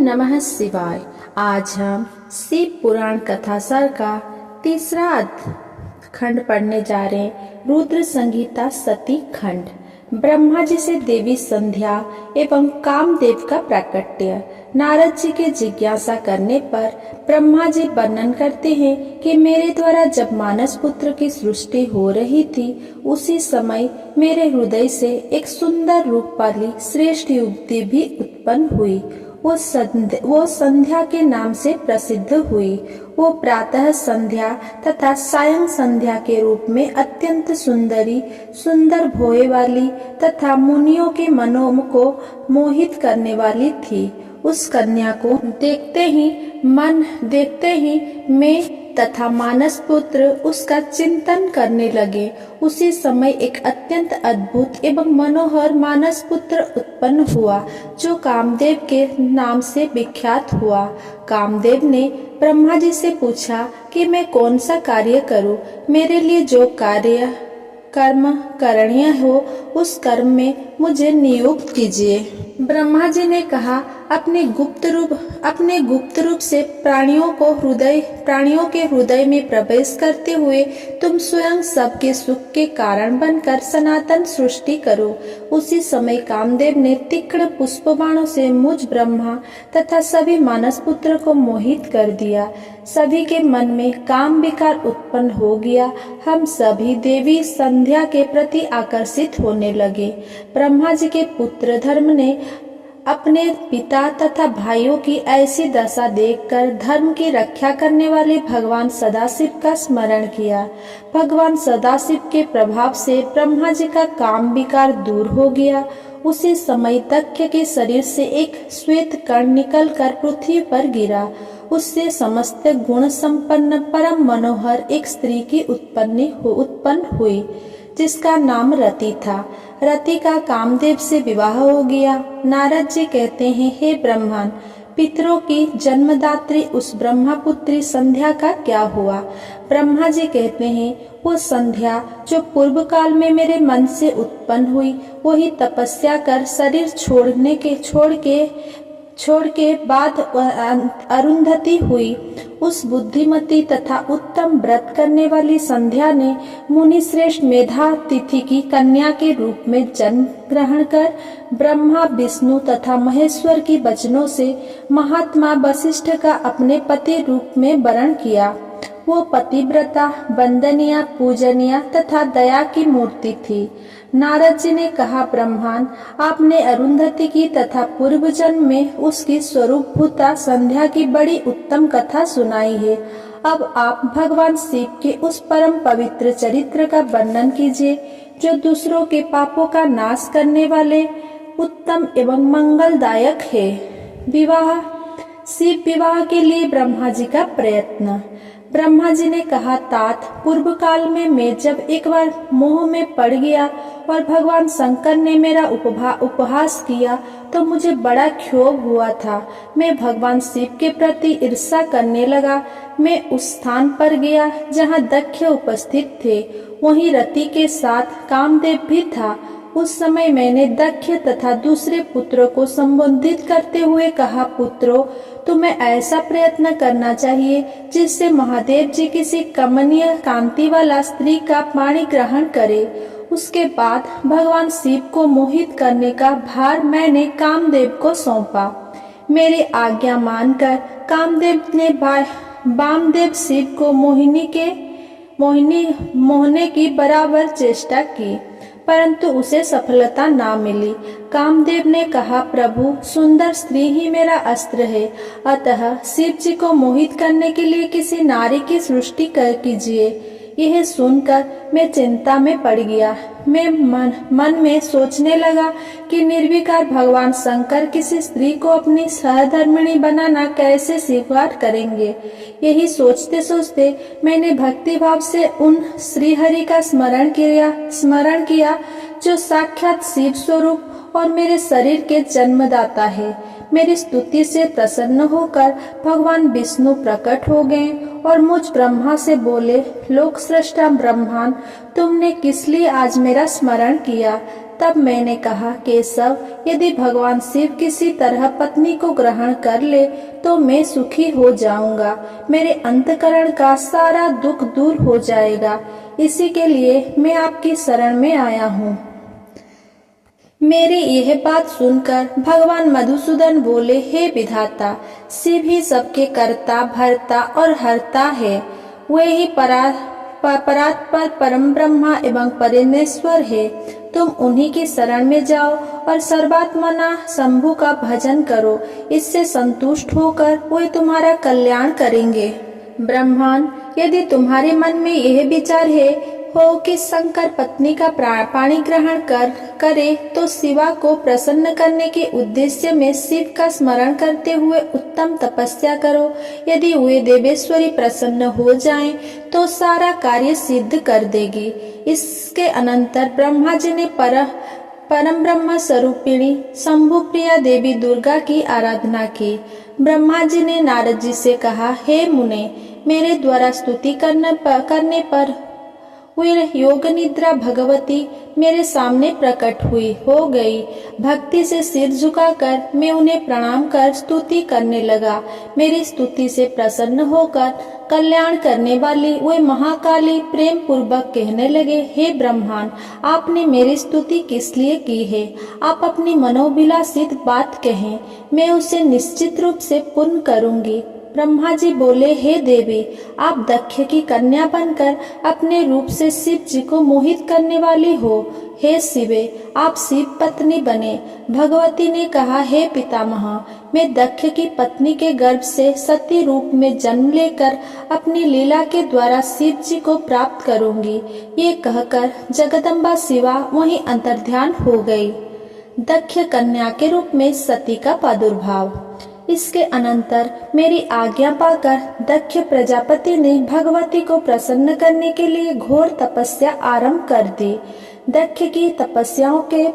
नमः शिवाय। आज हम शिव पुराण कथासार का तीसरा खंड पढ़ने जा रहे हैं। रुद्र संगीता सती खंड। ब्रह्मा जी से देवी संध्या एवं कामदेव का प्राकट्य। नारद जी के जिज्ञासा करने पर ब्रह्मा जी वर्णन करते हैं कि मेरे द्वारा जब मानस पुत्र की सृष्टि हो रही थी, उसी समय मेरे हृदय से एक सुंदर रूप वाली श्रेष्ठ युवती भी उत्पन्न हुई। वो संध्या के नाम से प्रसिद्ध हुई। वो प्रातः संध्या तथा सायं संध्या के रूप में अत्यंत सुंदर भोए वाली तथा मुनियों के मनों को मोहित करने वाली थी। उस कन्या को देखते ही मैं तथा मानस पुत्र उसका चिंतन करने लगे। उसी समय एक अत्यंत अद्भुत एवं मनोहर मानस पुत्र उत्पन्न हुआ, जो कामदेव के नाम से विख्यात हुआ। कामदेव ने ब्रह्मा जी से पूछा कि मैं कौन सा कार्य करूं। मेरे लिए जो कर्म करणीय हो, उस कर्म में मुझे नियुक्त कीजिए। ब्रह्मा जी ने कहा, अपने गुप्त रूप से प्राणियों के हृदय में प्रवेश करते हुए तुम स्वयं सबके सुख के कारण बनकर सनातन सृष्टि करो। उसी समय कामदेव ने तीक्ष्ण पुष्पबाणों से मुझ ब्रह्मा तथा सभी मानस पुत्र को मोहित कर दिया। सभी के मन में काम विकार उत्पन्न हो गया। हम सभी देवी संध्या के प्रति आकर्षित होने लगे। ब्रह्मा जी के पुत्र धर्म ने अपने पिता तथा भाइयों की ऐसी दशा देखकर धर्म की रक्षा करने वाले भगवान सदाशिव का स्मरण किया। भगवान सदाशिव के प्रभाव से ब्रह्मा जी का काम विकार दूर हो गया। उसी समय दक्ष के शरीर से एक श्वेत कण निकलकर पृथ्वी पर गिरा। उससे समस्त गुण संपन्न परम मनोहर एक स्त्री की उत्पन्न हुई, जिसका नाम रति था। रति का कामदेव से विवाह हो गया। नारद जी कहते हैं, हे ब्रह्मन, पितरों की जन्मदात्री उस ब्रह्मपुत्री संध्या का क्या हुआ? ब्रह्मा जी कहते हैं, वो संध्या जो पूर्व काल में मेरे मन से उत्पन्न हुई, वही तपस्या कर शरीर छोड़ के बाद अरुंधति हुई। उस बुद्धिमती तथा उत्तम व्रत करने वाली संध्या ने मुनि श्रेष्ठ मेधा तिथि की कन्या के रूप में जन्म ग्रहण कर ब्रह्मा विष्णु तथा महेश्वर की वचनों से महात्मा वशिष्ठ का अपने पति रूप में वरण किया। वो पतिव्रता, वंदनीय, पूजनीय तथा दया की मूर्ति थी। नारद जी ने कहा, ब्रह्मन, आपने अरुंधति की तथा पूर्व जन्म में उसकी स्वरूपभूता संध्या की बड़ी उत्तम कथा सुनाई है। अब आप भगवान शिव के उस परम पवित्र चरित्र का वर्णन कीजिए, जो दूसरों के पापों का नाश करने वाले उत्तम एवं मंगलदायक है। शिव विवाह के लिए ब्रह्मा जी का प्रयत्न। ब्रह्मा जी ने कहा, तात, पूर्व काल में मैं जब एक बार मोह में पड़ गया और भगवान शंकर ने मेरा उपहास किया तो मुझे बड़ा क्षोभ हुआ था। मैं भगवान शिव के प्रति ईर्ष्या करने लगा। मैं उस स्थान पर गया जहाँ दक्ष उपस्थित थे। वहीं रति के साथ कामदेव भी था। उस समय मैंने दक्ष तथा दूसरे पुत्रों को संबोधित करते हुए कहा, पुत्रों, तुम्हें ऐसा प्रयत्न करना चाहिए जिससे महादेव जी किसी कमनीय कांति वाला स्त्री का पाणी ग्रहण करे। उसके बाद भगवान शिव को मोहित करने का भार मैंने कामदेव को सौंपा। मेरी आज्ञा मानकर कामदेव ने वामदेव शिव को मोहने की बराबर चेष्टा की, परंतु उसे सफलता ना मिली। कामदेव ने कहा, प्रभु, सुंदर स्त्री ही मेरा अस्त्र है, अतः शिव जी को मोहित करने के लिए किसी नारी की सृष्टि कीजिए। यह सुनकर मैं चिंता में पड़ गया। मैं मन में सोचने लगा कि निर्विकार भगवान शंकर किसी स्त्री को अपनी सहधर्मिणी बनाना कैसे स्वीकार करेंगे। यही सोचते सोचते मैंने भक्ति भाव से उन श्रीहरि का स्मरण किया जो साक्षात शिव स्वरूप और मेरे शरीर के जन्मदाता है। मेरी स्तुति से प्रसन्न होकर भगवान विष्णु प्रकट हो गए और मुझ ब्रह्मा से बोले, लोक सृष्टा ब्रह्मन, तुमने किस लिए आज मेरा स्मरण किया? तब मैंने कहा, केशव, यदि भगवान शिव किसी तरह पत्नी को ग्रहण कर ले तो मैं सुखी हो जाऊंगा, मेरे अंतकरण का सारा दुख दूर हो जाएगा। इसी के लिए मैं आपकी शरण में आया हूँ। मेरी यह बात सुनकर भगवान मधुसूदन बोले, हे विधाता, शिव ही सबके कर्ता, भरता और हरता है। वे ही परात्पर परम ब्रह्मा एवं परमेश्वर है। तुम उन्हीं की शरण में जाओ और सर्वात्मना शंभु का भजन करो। इससे संतुष्ट होकर वे तुम्हारा कल्याण करेंगे। ब्रह्मन, यदि तुम्हारे मन में यह विचार हो कि शंकर पत्नी का पाणी ग्रहण करे तो शिवा को प्रसन्न करने के उद्देश्य में शिव का स्मरण करते हुए उत्तम तपस्या करो। यदि वे देवेश्वरी प्रसन्न हो जाएं तो सारा कार्य सिद्ध कर देगी। इसके अनंतर ब्रह्मा जी ने परम ब्रह्म स्वरूपिणी शंभु प्रिया देवी दुर्गा की आराधना की। ब्रह्मा जी ने नारद जी से कहा, हे मुने, मेरे द्वारा स्तुति करने पर वे योग निद्रा भगवती मेरे सामने प्रकट हो गई। भक्ति से सिर झुकाकर मैं उन्हें प्रणाम कर स्तुति करने लगा। मेरी स्तुति से प्रसन्न होकर कल्याण करने वाली वे महाकाली प्रेम पूर्वक कहने लगे, हे ब्रह्मांड, आपने मेरी स्तुति किस लिए की है? आप अपनी मनोविलासित बात कहें, मैं उसे निश्चित रूप से पूर्ण करूंगी। ब्रह्मा जी बोले, हे देवी, आप दक्ष की कन्या बनकर अपने रूप से शिव जी को मोहित करने वाली हो। हे शिवे, आप शिव पत्नी बने। भगवती ने कहा, हे पितामह, मैं दक्ष की पत्नी के गर्भ से सती रूप में जन्म लेकर अपनी लीला के द्वारा शिव जी को प्राप्त करूंगी। ये कहकर जगदम्बा शिवा वहीं अंतर्ध्यान हो गई। दक्ष कन्या के रूप में सती का प्रादुर्भाव। इसके अनंतर मेरी आज्ञा पाकर दक्ष प्रजापति ने भगवती को प्रसन्न करने के लिए घोर तपस्या आरंभ कर दी। दक्ष की तपस्याओं के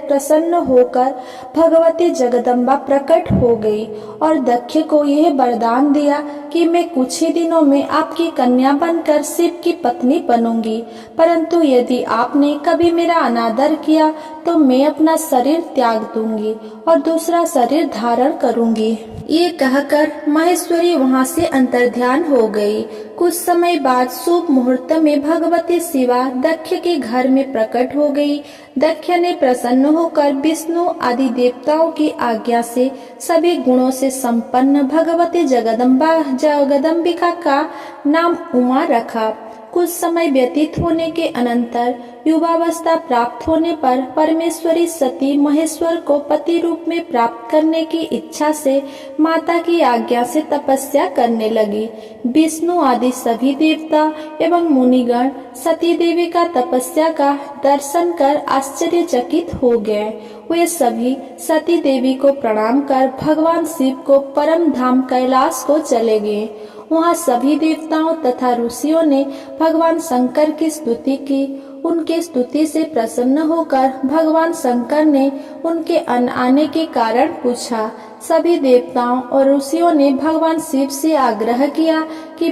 प्रसन्न होकर भगवती जगदम्बा प्रकट हो गई और दक्ष को यह वरदान दिया कि मैं कुछ ही दिनों में आपकी कन्या बनकर शिव की पत्नी बनूंगी, परंतु यदि आपने कभी मेरा अनादर किया तो मैं अपना शरीर त्याग दूंगी और दूसरा शरीर धारण करूंगी। ये कहकर महेश्वरी वहां से अंतर्ध्यान हो गई। कुछ समय बाद शुभ मुहूर्त में भगवती शिवा दक्ष के घर में प्रकट हो गई। दक्ष ने प्रसन्न होकर विष्णु आदि देवताओं की आज्ञा से सभी गुणों से संपन्न भगवती जगदम्बिका का नाम उमा रखा। कुछ समय व्यतीत होने के अनंतर युवावस्था प्राप्त होने पर परमेश्वरी सती महेश्वर को पति रूप में प्राप्त करने की इच्छा से माता की आज्ञा से तपस्या करने लगी। विष्णु आदि सभी देवता एवं मुनिगण सती देवी का तपस्या का दर्शन कर आश्चर्यचकित हो गए। वे सभी सती देवी को प्रणाम कर भगवान शिव को परम धाम कैलाश को चले गए। वहाँ सभी देवताओं तथा ऋषियों ने भगवान शंकर की स्तुति की। उनके स्तुति से प्रसन्न होकर भगवान शंकर ने उनके आने के कारण पूछा। सभी देवताओं और ऋषियों ने भगवान शिव से आग्रह किया कि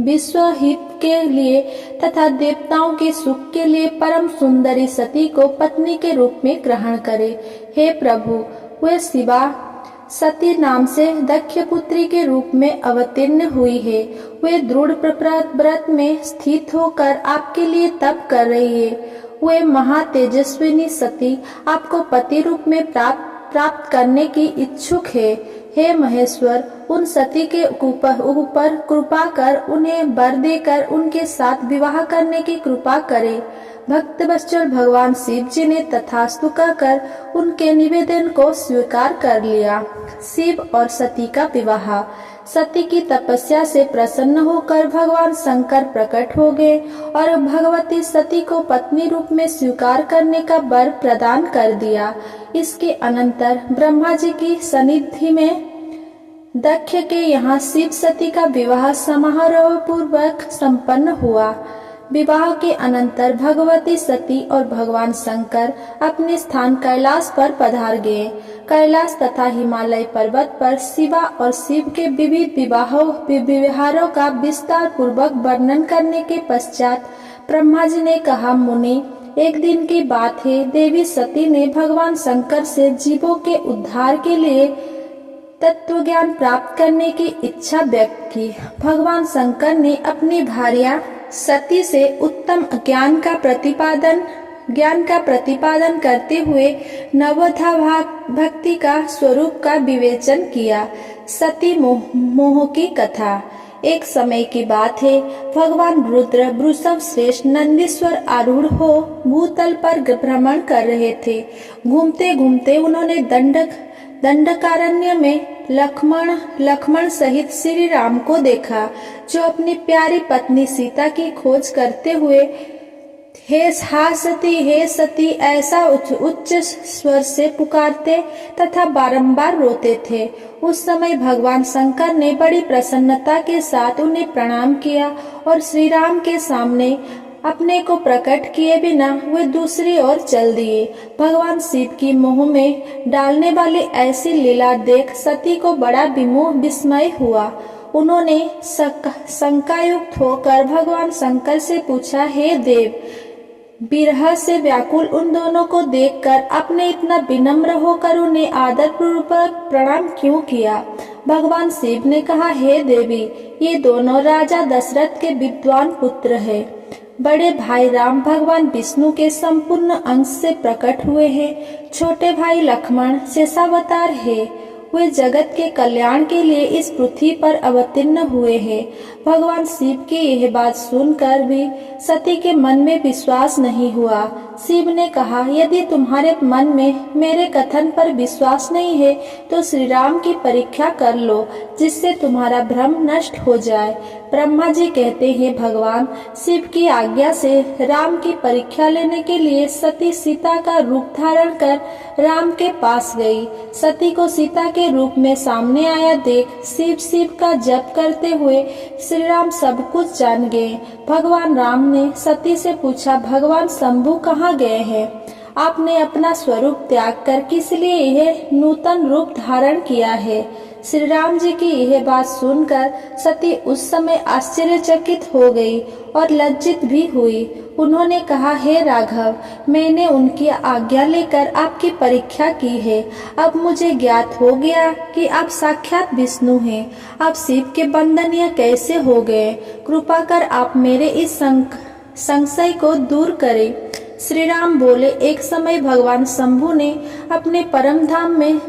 विश्व हित के लिए तथा देवताओं के सुख के लिए परम सुंदरी सती को पत्नी के रूप में ग्रहण करे। हे प्रभु, वे शिवा सती नाम से दक्ष पुत्री के रूप में अवतीर्ण हुई है। वे दृढ़ व्रत में स्थित होकर आपके लिए तप कर रही है। वे महातेजस्विनी सती आपको पति रूप में प्राप्त करने की इच्छुक है। हे महेश्वर, उन सती के ऊपर कृपा कर उन्हें वर देकर उनके साथ विवाह करने की कृपा करे। भक्त वत्सल भगवान शिव जी ने तथास्तु कहकर उनके निवेदन को स्वीकार कर लिया। शिव और सती का विवाह। सती की तपस्या से प्रसन्न होकर भगवान शंकर प्रकट हो गए और भगवती सती को पत्नी रूप में स्वीकार करने का वर प्रदान कर दिया। इसके अनंतर ब्रह्मा जी की सन्निधि में दक्ष के यहाँ शिव सती का विवाह समारोह पूर्वक संपन्न हुआ। विवाह के अनंतर भगवती सती और भगवान शंकर अपने स्थान कैलाश पर पधार गए। कैलाश तथा हिमालय पर्वत पर शिवा और शिव के विविध व्यवहारों का विस्तार पूर्वक वर्णन करने के पश्चात ब्रह्मा जी ने कहा, मुनि, एक दिन की बात है, देवी सती ने भगवान शंकर से जीवों के उद्धार के लिए तत्व ज्ञान प्राप्त करने की इच्छा व्यक्त की। भगवान शंकर ने अपनी भार्या सती से उत्तम ज्ञान का प्रतिपादन करते हुए नवधा भक्ति का स्वरूप का विवेचन किया। सती मोह की कथा। एक समय की बात है, भगवान रुद्र वृषभ श्रेष्ठ नंदीश्वर आरूढ़ हो भूतल पर भ्रमण कर रहे थे। घूमते घूमते उन्होंने दंडकारण्य में लक्ष्मण सहित श्री राम को देखा, जो अपनी प्यारी पत्नी सीता की खोज करते हुए हे सती ऐसा उच्च स्वर से पुकारते तथा बारंबार रोते थे। उस समय भगवान शंकर ने बड़ी प्रसन्नता के साथ उन्हें प्रणाम किया और श्री राम के सामने अपने को प्रकट किए बिना वे दूसरी ओर चल दिए। भगवान शिव की मोह में डालने वाली ऐसी लीला देख सती को बड़ा विस्मय हुआ। उन्होंने शंकायुक्त होकर भगवान शंकर से पूछा, हे देव, विरह से व्याकुल उन दोनों को देखकर आपने इतना विनम्र होकर उन्हें आदरपूर्वक प्रणाम क्यों किया? भगवान शिव ने कहा, हे देवी, ये दोनों राजा दशरथ के विद्वान पुत्र हैं। बड़े भाई राम भगवान विष्णु के संपूर्ण अंश से प्रकट हुए हैं। छोटे भाई लक्ष्मण शेषावतार है। वे जगत के कल्याण के लिए इस पृथ्वी पर अवतीर्ण हुए हैं। भगवान शिव की यह बात सुनकर भी सती के मन में विश्वास नहीं हुआ। शिव ने कहा, यदि तुम्हारे मन में मेरे कथन पर विश्वास नहीं है तो श्री राम की परीक्षा कर लो, जिससे तुम्हारा भ्रम नष्ट हो जाए। ब्रह्मा जी कहते हैं, भगवान शिव की आज्ञा से राम की परीक्षा लेने के लिए सती सीता का रूप धारण कर राम के पास गई। सती को सीता के रूप में सामने आया देख शिव का जप करते हुए श्री राम सब कुछ जान गए। भगवान राम ने सती से पूछा, भगवान शंभु कहाँ गए हैं? आपने अपना स्वरूप त्याग कर किस लिए यह नूतन रूप धारण किया है? श्री राम जी की यह बात सुनकर सती उस समय आश्चर्यचकित हो गई और लज्जित भी हुई। उन्होंने कहा, हे राघव, मैंने उनकी आज्ञा लेकर आपकी परीक्षा की है। अब मुझे ज्ञात हो गया कि आप साक्षात विष्णु हैं। आप शिव के बंधनीय कैसे हो गए? कृपा कर आप मेरे इस संशय को दूर करें। श्री राम बोले, एक समय भगवान शंभु ने अपने परम धाम में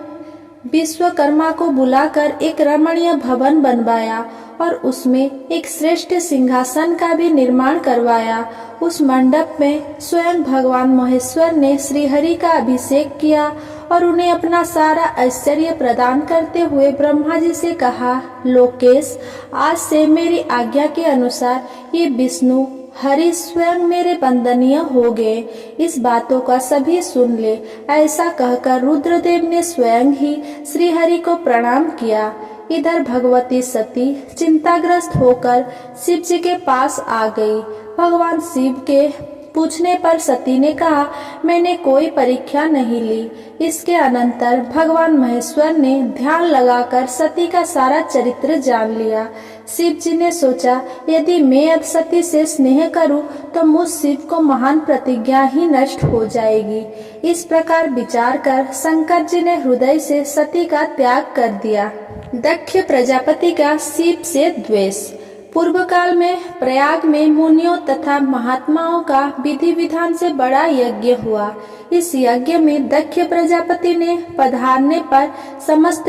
विश्वकर्मा को बुलाकर एक रमणीय भवन बनवाया और उसमें एक श्रेष्ठ सिंहासन का भी निर्माण करवाया। उस मंडप में स्वयं भगवान महेश्वर ने श्रीहरि का अभिषेक किया और उन्हें अपना सारा ऐश्वर्य प्रदान करते हुए ब्रह्मा जी से कहा, लोकेश, आज से मेरी आज्ञा के अनुसार ये विष्णु हरि स्वयं मेरे वंदनीय हो गए। इस बातों का सभी सुन ले। ऐसा कहकर रुद्रदेव ने स्वयं ही श्री हरि को प्रणाम किया। इधर भगवती सती चिंताग्रस्त होकर शिव जी के पास आ गई। भगवान शिव के पूछने पर सती ने कहा, मैंने कोई परीक्षा नहीं ली। इसके अनंतर भगवान महेश्वर ने ध्यान लगाकर सती का सारा चरित्र जान लिया। शिव जी ने सोचा, यदि मैं अब सती से स्नेह करूं तो मुझ शिव को महान प्रतिज्ञा ही नष्ट हो जाएगी। इस प्रकार विचार कर शंकर जी ने हृदय से सती का त्याग कर दिया। दक्ष प्रजापति का शिव से द्वेष। पूर्व काल में प्रयाग में मुनियों तथा महात्माओं का विधि विधान से बड़ा यज्ञ हुआ। इस यज्ञ में दक्ष प्रजापति ने पधारने पर समस्त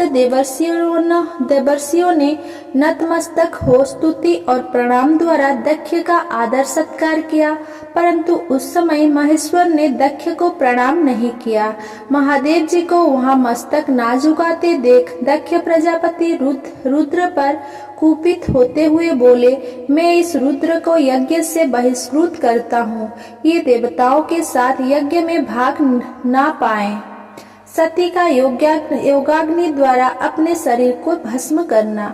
देवर्षियों ने नतमस्तक हो स्तुति और प्रणाम द्वारा दक्ष का आदर सत्कार किया, परंतु उस समय महेश्वर ने दक्ष को प्रणाम नहीं किया। महादेव जी को वहां मस्तक ना झुकाते देख दक्ष प्रजापति रुद्र पर कुपित होते हुए बोले, मैं इस रुद्र को यज्ञ से बहिष्कृत करता हूँ। ये देवताओं के साथ यज्ञ में भाग ना पाए। सती का योगाग्नि द्वारा अपने शरीर को भस्म करना।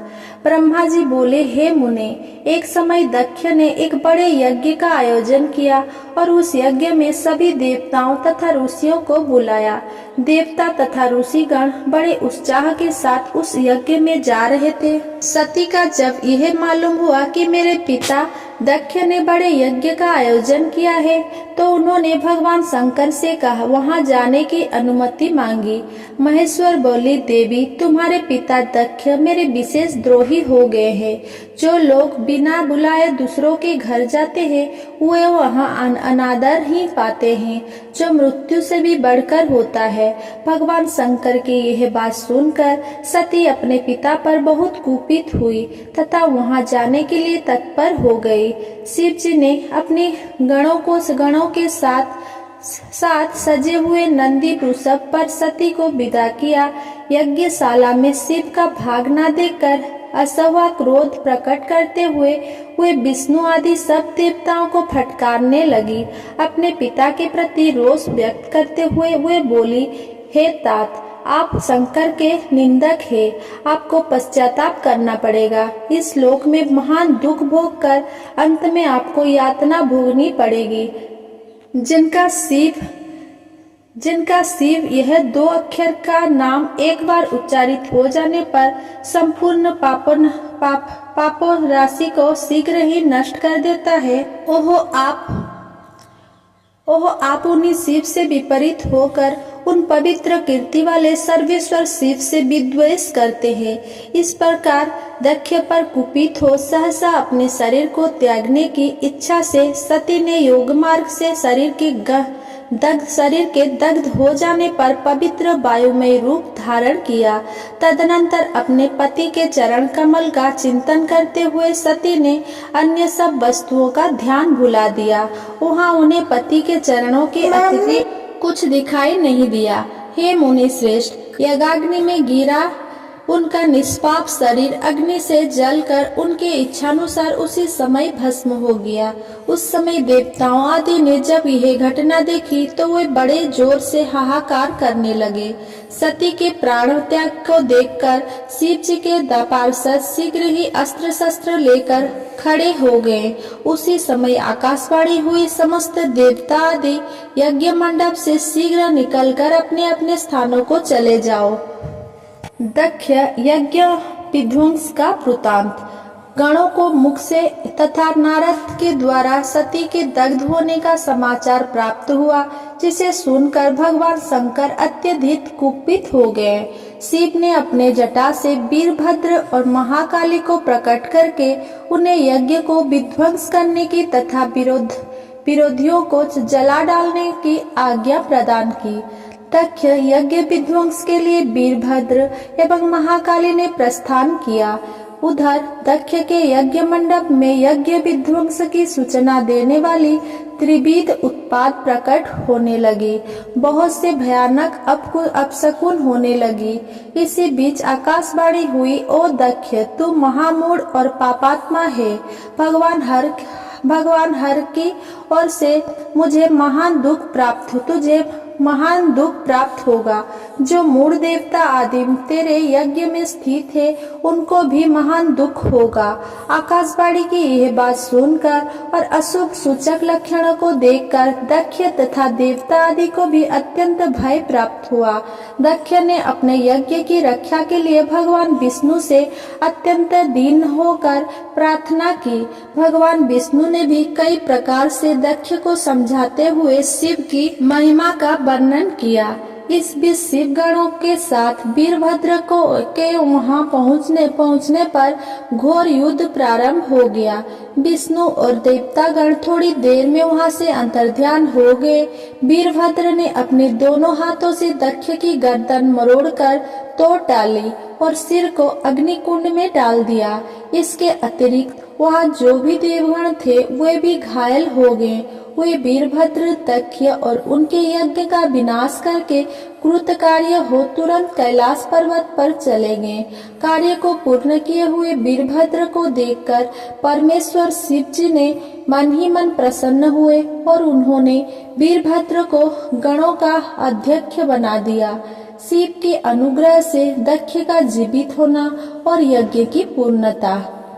ब्रह्मा जी बोले, हे मुने, एक समय दक्ष ने एक बड़े यज्ञ का आयोजन किया और उस यज्ञ में सभी देवताओं तथा ऋषियों को बुलाया। देवता तथा ऋषिगण बड़े उत्साह के साथ उस यज्ञ में जा रहे थे। सती का जब यह मालूम हुआ कि मेरे पिता दक्ष ने बड़े यज्ञ का आयोजन किया है, तो उन्होंने भगवान शंकर से कहा वहां जाने की अनुमति मांगी। महेश्वर बोली, देवी तुम्हारे पिता दक्ष मेरे विशेष द्रोही हो गए हैं। जो लोग बिना बुलाए दूसरों के घर जाते हैं वे वहां अनादर ही पाते हैं, जो मृत्यु से भी बढ़कर होता है। भगवान शंकर की यह बात सुनकर सती अपने पिता पर बहुत कुपित हुई तथा वहां जाने के लिए तत्पर हो गई। शिव जी ने अपने गणों के साथ सजे हुए नंदी वृषभ पर सती को विदा किया। यज्ञशाला में शिव का भाग न देखकर असह्य क्रोध प्रकट करते हुए वे विष्णु आदि सब देवताओं को फटकारने लगी। अपने पिता के प्रति रोष व्यक्त करते हुए वे बोली, हे तात, आप शंकर के निंदक हैं, आपको पश्चाताप करना पड़ेगा। इस लोक में महान दुख भोग कर अंत में आपको यातना भोगनी पड़ेगी। जिनका शिव यह 2 अक्षर का नाम एक बार उच्चारित हो जाने पर संपूर्ण पापों राशि को शीघ्र ही नष्ट कर देता है, ओह आप उन्हीं शिव से विपरीत होकर उन पवित्र कीर्ति वाले सर्वेश्वर शिव से विद्वेष करते हैं। इस प्रकार दक्ष पर कुपित हो सहसा अपने शरीर को त्यागने की इच्छा से सती ने योग मार्ग से शरीर के दग्ध हो जाने पर पवित्र वायुमय रूप धारण किया। तदनंतर अपने पति के चरण कमल का चिंतन करते हुए सती ने अन्य सब वस्तुओं का ध्यान भुला दिया। वहां उन्हें पति के चरणों के अतिरिक्त कुछ दिखाई नहीं दिया। हे मुनि श्रेष्ठ, यज्ञाग्नि में गिरा उनका निष्पाप शरीर अग्नि से जलकर उनके इच्छानुसार उसी समय भस्म हो गया। उस समय देवताओं आदि ने जब यह घटना देखी तो वे बड़े जोर से हाहाकार करने लगे। सती के प्राण त्याग को देखकर शिव जी के पार्षद शीघ्र ही अस्त्र शस्त्र लेकर खड़े हो गए। उसी समय आकाशवाणी हुई, समस्त देवता आदि यज्ञ मंडप से शीघ्र निकलकर अपने अपने स्थानों को चले जाओ। दक्ष यज्ञ विध्वंस का वृतांत। गणों को मुख से तथा नारद के द्वारा सती के दग्ध होने का समाचार प्राप्त हुआ, जिसे सुनकर भगवान शंकर अत्यधिक कुपित हो गए। शिव ने अपने जटा से वीरभद्र और महाकाली को प्रकट करके उन्हें यज्ञ को विध्वंस करने की तथा विरोधियों को जला डालने की आज्ञा प्रदान की। दक्ष यज्ञ विध्वंस के लिए वीरभद्र एवं महाकाली ने प्रस्थान किया। उधर दक्ष के यज्ञ मंडप में यज्ञ विध्वंस की सूचना देने वाली त्रिविध उत्पात प्रकट होने लगी। बहुत से भयानक अपशकुन होने लगी। इसी बीच आकाशवाणी हुई, ओ दक्ष, तू महामूढ़ और पापात्मा है। भगवान हर की ओर से तुझे महान दुख प्राप्त होगा। जो मूढ़ देवता आदि तेरे यज्ञ में स्थित है उनको भी महान दुख होगा। आकाशवाणी की यह बात सुनकर और अशुभ सूचक लक्षणों को देखकर दक्ष तथा देवता आदि को भी अत्यंत भय प्राप्त हुआ। दक्ष ने अपने यज्ञ की रक्षा के लिए भगवान विष्णु से अत्यंत दीन होकर प्रार्थना की। भगवान विष्णु ने भी कई प्रकार से दक्ष को समझाते हुए शिव की महिमा का वर्णन किया। इस बीच शिव गणों के साथ वीरभद्र के वहां पहुंचने पर घोर युद्ध प्रारंभ हो गया। विष्णु और देवतागण थोड़ी देर में वहां से अंतर्ध्यान हो गए। वीरभद्र ने अपने दोनों हाथों से दक्ष की गर्दन मरोड़कर तोड़ डाली और सिर को अग्निकुंड में डाल दिया। इसके अतिरिक्त वहां जो भी देवगण थे वे भी घायल हो गए। वे वीरभद्र दक्ष और उनके यज्ञ का विनाश करके कृतकार्य हो तुरंत कैलाश पर्वत पर चले गए। कार्य को पूर्ण किए हुए वीरभद्र को देखकर परमेश्वर शिव जी ने मन ही मन प्रसन्न हुए और उन्होंने वीरभद्र को गणों का अध्यक्ष बना दिया। शिव के अनुग्रह से दक्ष का जीवित होना और यज्ञ की पूर्णता।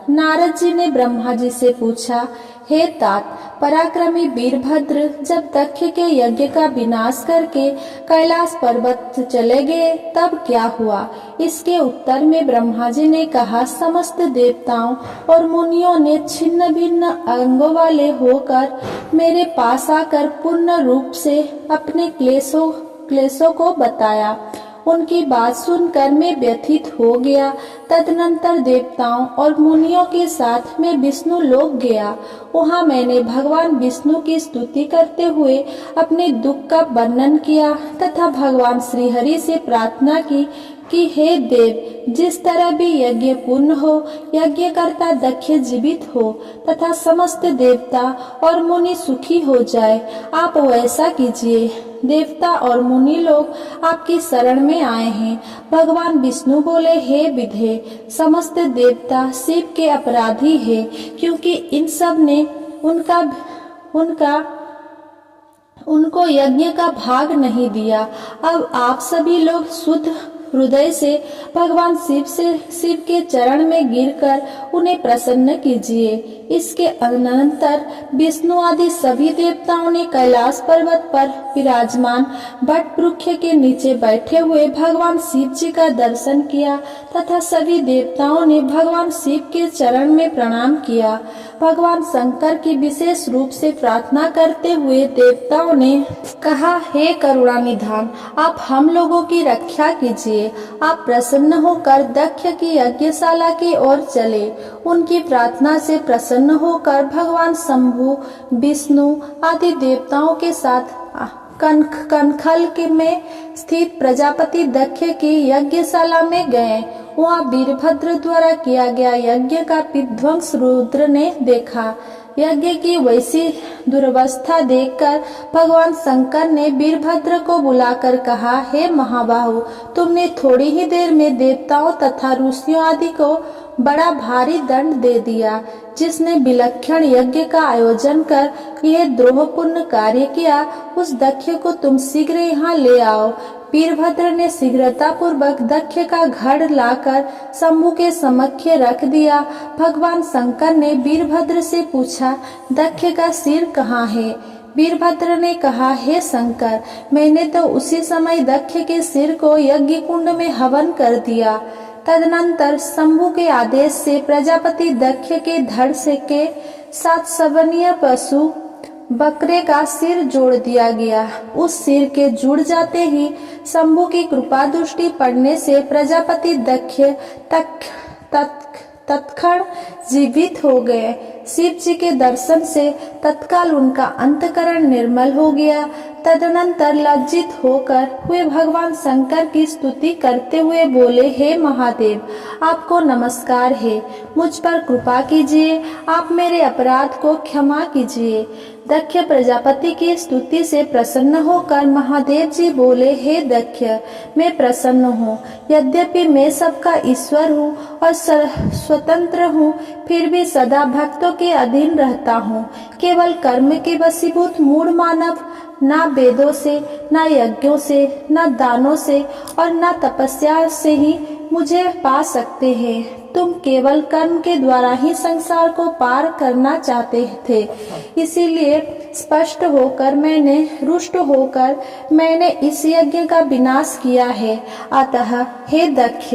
नारद जी ने ब्रह्मा जी से पूछा, हे तात, पराक्रमी वीरभद्र जब दक्ष के यज्ञ का विनाश करके कैलाश पर्वत चले गए तब क्या हुआ? इसके उत्तर में ब्रह्मा जी ने कहा, समस्त देवताओं और मुनियों ने छिन्न भिन्न अंगों वाले होकर मेरे पास आकर पूर्ण रूप से अपने क्लेशों को बताया। उनकी बात सुनकर मैं व्यथित हो गया। तदनंतर देवताओं और मुनियों के साथ मैं विष्णु लोक गया। वहाँ मैंने भगवान विष्णु की स्तुति करते हुए अपने दुख का वर्णन किया तथा भगवान श्रीहरि से प्रार्थना की कि हे देव, जिस तरह भी यज्ञ पूर्ण हो, यज्ञकर्ता दक्ष जीवित हो तथा समस्त देवता और मुनि सुखी हो जाए, आप वैसा कीजिए। देवता और मुनि लोग आपकी शरण में आए हैं। भगवान विष्णु बोले, हे विधे, समस्त देवता शिव के अपराधी है, क्योंकि इन सब ने उनको यज्ञ का भाग नहीं दिया। अब आप सभी लोग शुद्ध हृदय से भगवान शिव के चरण में गिरकर उन्हें प्रसन्न कीजिए। इसके अनंतर विष्णु आदि सभी देवताओं ने कैलाश पर्वत पर विराजमान वट वृक्ष के नीचे बैठे हुए भगवान शिव जी का दर्शन किया तथा सभी देवताओं ने भगवान शिव के चरण में प्रणाम किया। भगवान शंकर की विशेष रूप से प्रार्थना करते हुए देवताओं ने कहा, हे करुणा निधान, आप हम लोगों की रक्षा कीजिए। आप प्रसन्न होकर दक्ष की यज्ञशाला की ओर चले। उनकी प्रार्थना से प्रसन्न होकर भगवान शंभु, विष्णु आदि देवताओं के साथ कनखल में स्थित प्रजापति दक्ष की यज्ञशाला में गए। वहाँ वीरभद्र द्वारा किया गया यज्ञ का विध्वंस रुद्र ने देखा। यज्ञ की वैसी दुर्वस्था देखकर भगवान शंकर ने वीरभद्र को बुलाकर कहा, हे महाबाहु, तुमने थोड़ी ही देर में देवताओं तथा ऋषियों आदि को बड़ा भारी दंड दे दिया। जिसने विलक्षण यज्ञ का आयोजन कर यह द्रोहपूर्ण कार्य किया, उस दक्ष को तुम शीघ्र यहाँ ले आओ। वीरभद्र ने शीघ्रता पूर्वक दक्ष का घड़ लाकर शंभु के समक्ष रख दिया। भगवान शंकर ने वीरभद्र से पूछा, दक्ष का सिर कहाँ है? वीरभद्र ने कहा, हे शंकर, मैंने तो उसी समय दक्ष के सिर को यज्ञ कुंड में हवन कर दिया। तदनंतर शंभु के आदेश से प्रजापति दक्ष के धड़ से के साथ सवनीय पशु बकरे का सिर जोड़ दिया गया। उस सिर के जुड़ जाते ही शंभु की कृपा दृष्टि पड़ने से प्रजापति दक्ष तत्क्षण जीवित हो गए। शिव जी के दर्शन से तत्काल उनका अंतकरण निर्मल हो गया। तदनंतर लज्जित होकर वे भगवान शंकर की स्तुति करते हुए बोले, हे महादेव, आपको नमस्कार है, मुझ पर कृपा कीजिए, आप मेरे अपराध को क्षमा कीजिए। दक्ष प्रजापति की स्तुति से प्रसन्न होकर महादेव जी बोले, हे दक्ष, मैं प्रसन्न हूँ। यद्यपि मैं सबका ईश्वर हूँ और स्वतंत्र हूँ, फिर भी सदा भक्तों के अधीन रहता हूँ। केवल कर्म के वशीभूत मूढ़ मानव ना वेदों से, ना यज्ञों से, ना दानों से और ना तपस्या से ही मुझे पा सकते हैं। तुम केवल कर्म के द्वारा ही संसार को पार करना चाहते थे, इसीलिए रुष्ट होकर मैंने इस यज्ञ का विनाश किया है। अतः हे दक्ष,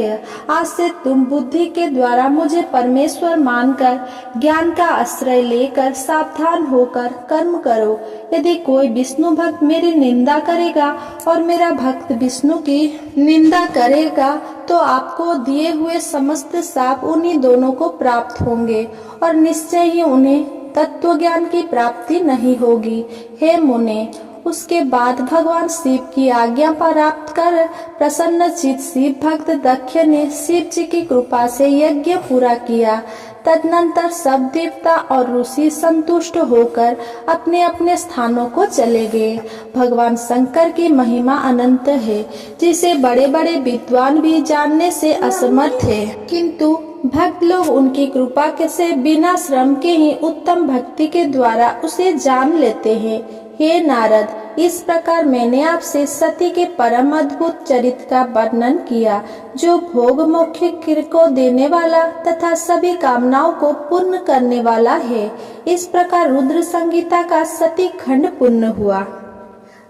आज से तुम बुद्धि के द्वारा मुझे परमेश्वर मानकर ज्ञान का आश्रय लेकर सावधान होकर कर्म करो। यदि कोई विष्णु भक्त मेरी निंदा करेगा और मेरा भक्त विष्णु की निंदा करेगा, तो आपको दिए हुए समस्त शाप उन्हीं दोनों को प्राप्त होंगे और निश्चय ही उन्हें तत्व ज्ञान की प्राप्ति नहीं होगी। हे मुने, उसके बाद भगवान शिव की आज्ञा प्राप्त कर प्रसन्न चित्त शिव भक्त दक्ष ने शिव जी की कृपा से यज्ञ पूरा किया। तदनंतर सब देवता और ऋषि संतुष्ट होकर अपने अपने स्थानों को चले गए। भगवान शंकर की महिमा अनंत है, जिसे बड़े बड़े विद्वान भी जानने से असमर्थ है, किंतु भक्त लोग उनकी कृपा से बिना श्रम के ही उत्तम भक्ति के द्वारा उसे जान लेते हैं। हे नारद, इस प्रकार मैंने आपसे सती के परम अद्भुत चरित्र का वर्णन किया, जो भोग मोक्ष को देने वाला तथा सभी कामनाओं को पूर्ण करने वाला है। इस प्रकार रुद्र संगीता का सती खंड पूर्ण हुआ।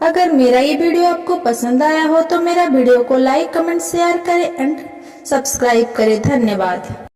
अगर मेरा ये वीडियो आपको पसंद आया हो तो मेरा वीडियो को लाइक, कमेंट, शेयर करें एंड सब्सक्राइब करें। धन्यवाद।